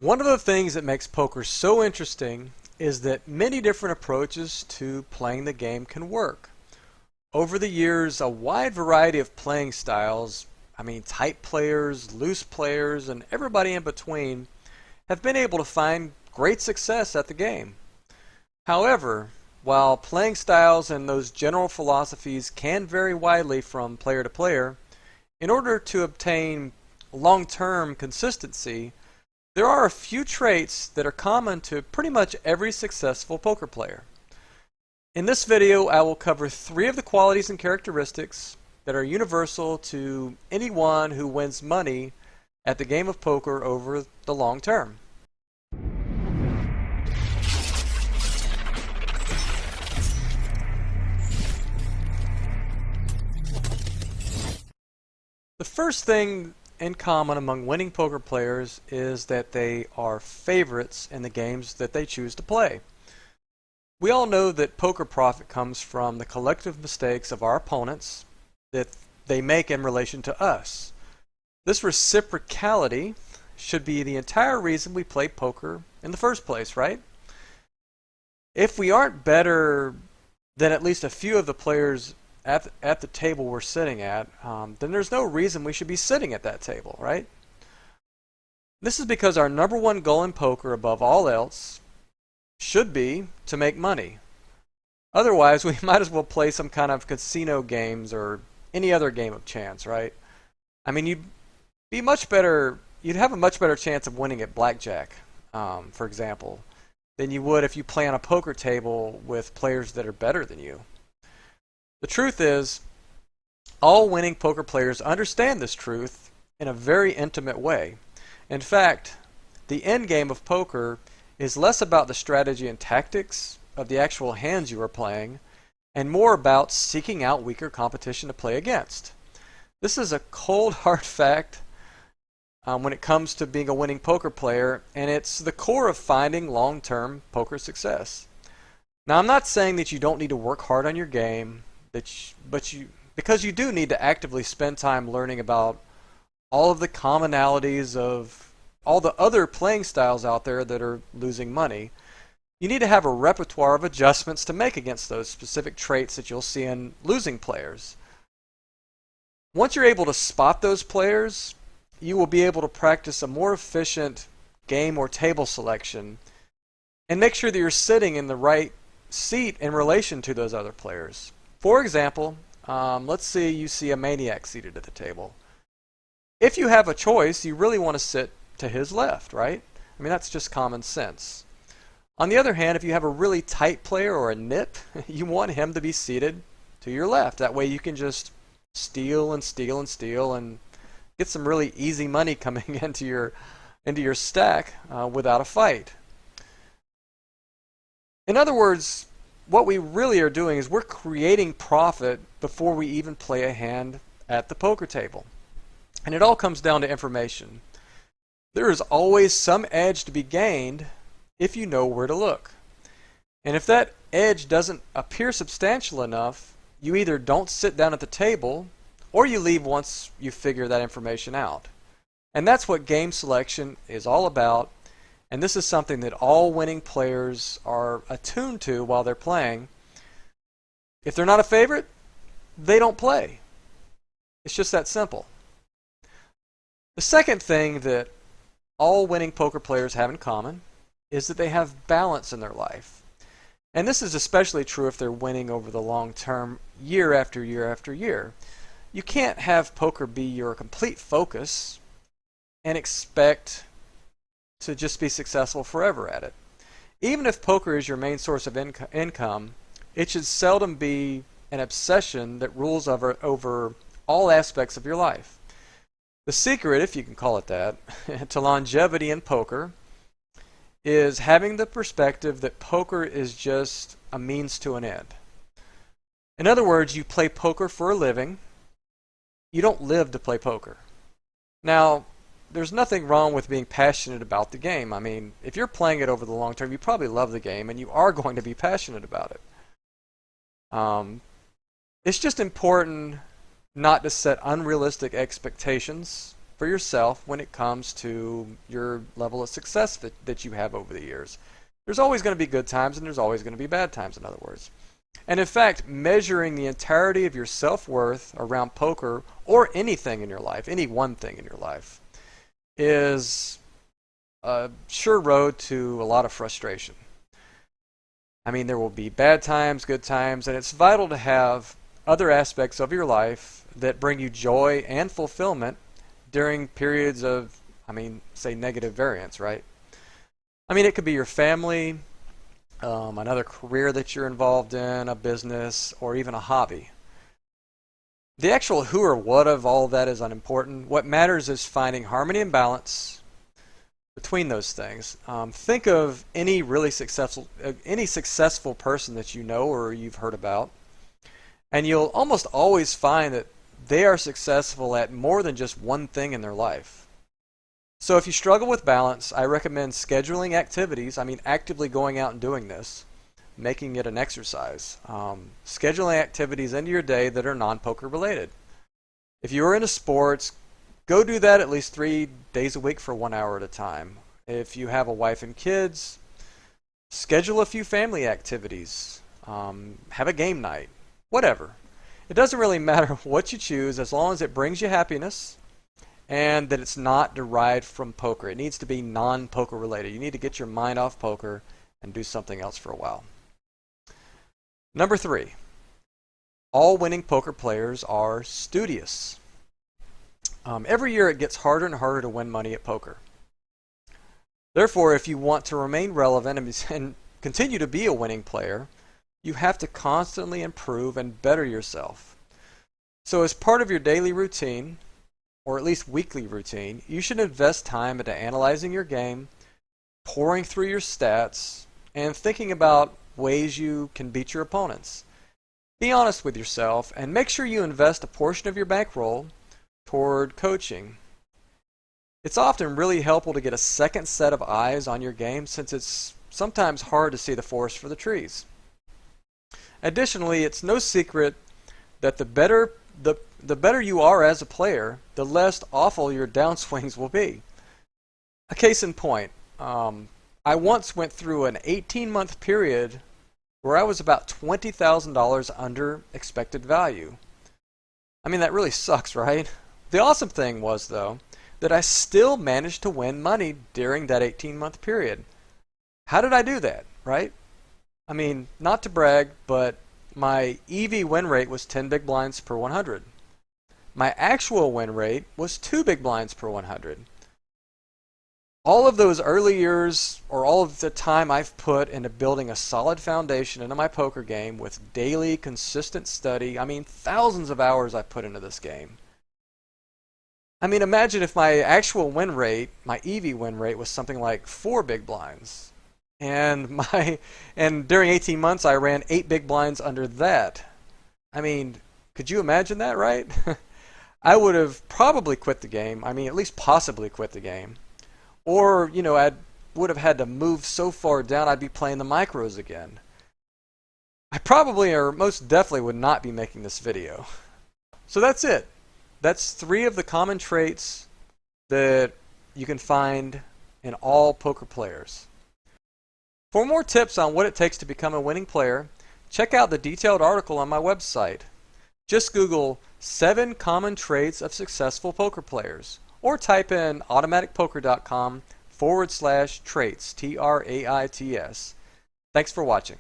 One of the things that makes poker so interesting is that many different approaches to playing the game can work. Over the years, a wide variety of playing styles, tight players, loose players, and everybody in between, have been able to find great success at the game. However, while playing styles and those general philosophies can vary widely from player to player, in order to obtain long-term consistency, there are a few traits that are common to pretty much every successful poker player. In this video, I will cover 3 of the qualities and characteristics that are universal to anyone who wins money at the game of poker over the long term. The first thing in common among winning poker players is that they are favorites in the games that they choose to play. We all know that poker profit comes from the collective mistakes of our opponents that they make in relation to us. This reciprocality should be the entire reason we play poker in the first place, right? If we aren't better than at least a few of the players at the table we're sitting at, then there's no reason we should be sitting at that table, right? This is because our number one goal in poker above all else should be to make money. Otherwise, we might as well play some kind of casino games or any other game of chance, right? You'd have a much better chance of winning at blackjack, for example, than you would if you play on a poker table with players that are better than you. The truth is, all winning poker players understand this truth in a very intimate way. In fact, the end game of poker is less about the strategy and tactics of the actual hands you are playing, and more about seeking out weaker competition to play against. This is a cold, hard fact when it comes to being a winning poker player, and it's the core of finding long-term poker success. Now, I'm not saying that you don't need to work hard on your game, because you do need to actively spend time learning about all of the commonalities of all the other playing styles out there that are losing money. You need to have a repertoire of adjustments to make against those specific traits that you'll see in losing players. Once you're able to spot those players, you will be able to practice a more efficient game or table selection and make sure that you're sitting in the right seat in relation to those other players. For example, let's say you see a maniac seated at the table. If you have a choice, you really want to sit to his left, right? That's just common sense. On the other hand, if you have a really tight player or a nit, you want him to be seated to your left. That way you can just steal and steal and steal and get some really easy money coming into your stack without a fight. In other words, what we really are doing is we're creating profit before we even play a hand at the poker table. And it all comes down to information. There is always some edge to be gained if you know where to look. And if that edge doesn't appear substantial enough, you either don't sit down at the table or you leave once you figure that information out. And that's what game selection is all about. And this is something that all winning players are attuned to while they're playing. If they're not a favorite, they don't play. It's just that simple. The second thing that all winning poker players have in common is that they have balance in their life. And this is especially true if they're winning over the long term, year after year after year. You can't have poker be your complete focus and expect to just be successful forever at it. Even if poker is your main source of income, it should seldom be an obsession that rules over all aspects of your life. The secret, if you can call it that, to longevity in poker is having the perspective that poker is just a means to an end. In other words, you play poker for a living. You don't live to play poker. Now, there's nothing wrong with being passionate about the game. If you're playing it over the long term, you probably love the game and you are going to be passionate about it. It's just important not to set unrealistic expectations for yourself when it comes to your level of success that you have over the years. There's always going to be good times and there's always going to be bad times, in other words. And in fact, measuring the entirety of your self-worth around poker or anything in your life, any one thing in your life, is a sure road to a lot of frustration. I mean, there will be bad times, good times, and it's vital to have other aspects of your life that bring you joy and fulfillment during periods of, say negative variance, right? It could be your family, another career that you're involved in, a business, or even a hobby. The actual who or what of all of that is unimportant. What matters is finding harmony and balance between those things. Think of any really successful person that you know or you've heard about, and you'll almost always find that they are successful at more than just one thing in their life. So if you struggle with balance, I recommend scheduling activities. Actively going out and doing this, making it an exercise. Scheduling activities into your day that are non-poker related. If you're into sports, go do that at least 3 days a week for 1 hour at a time. If you have a wife and kids, schedule a few family activities. Have a game night. Whatever. It doesn't really matter what you choose as long as it brings you happiness and that it's not derived from poker. It needs to be non-poker related. You need to get your mind off poker and do something else for a while. Number 3, all winning poker players are studious. Every year it gets harder and harder to win money at poker. Therefore, if you want to remain relevant and continue to be a winning player, you have to constantly improve and better yourself. So as part of your daily routine, or at least weekly routine, you should invest time into analyzing your game, pouring through your stats, and thinking about ways you can beat your opponents. Be honest with yourself and make sure you invest a portion of your bankroll toward coaching. It's often really helpful to get a second set of eyes on your game since it's sometimes hard to see the forest for the trees. Additionally, it's no secret that the better you are as a player, the less awful your downswings will be. A case in point, I once went through an 18-month period where I was about $20,000 under expected value. That really sucks, right? The awesome thing was, though, that I still managed to win money during that 18-month period. How did I do that, right? Not to brag, but my EV win rate was 10 big blinds per 100. My actual win rate was 2 big blinds per 100. All of those early years, or all of the time I've put into building a solid foundation into my poker game with daily, consistent study, thousands of hours I've put into this game. Imagine if my actual win rate, my EV win rate, was something like 4 big blinds. And during 18 months I ran 8 big blinds under that. Could you imagine that, right? I would have probably quit the game. At least possibly quit the game. Or, I would have had to move so far down I'd be playing the micros again. I probably or most definitely would not be making this video. So that's it. That's 3 of the common traits that you can find in all poker players. For more tips on what it takes to become a winning player, check out the detailed article on my website. Just Google 7 common traits of successful poker players, or type in automaticpoker.com/traits, TRAITS. Thanks for watching.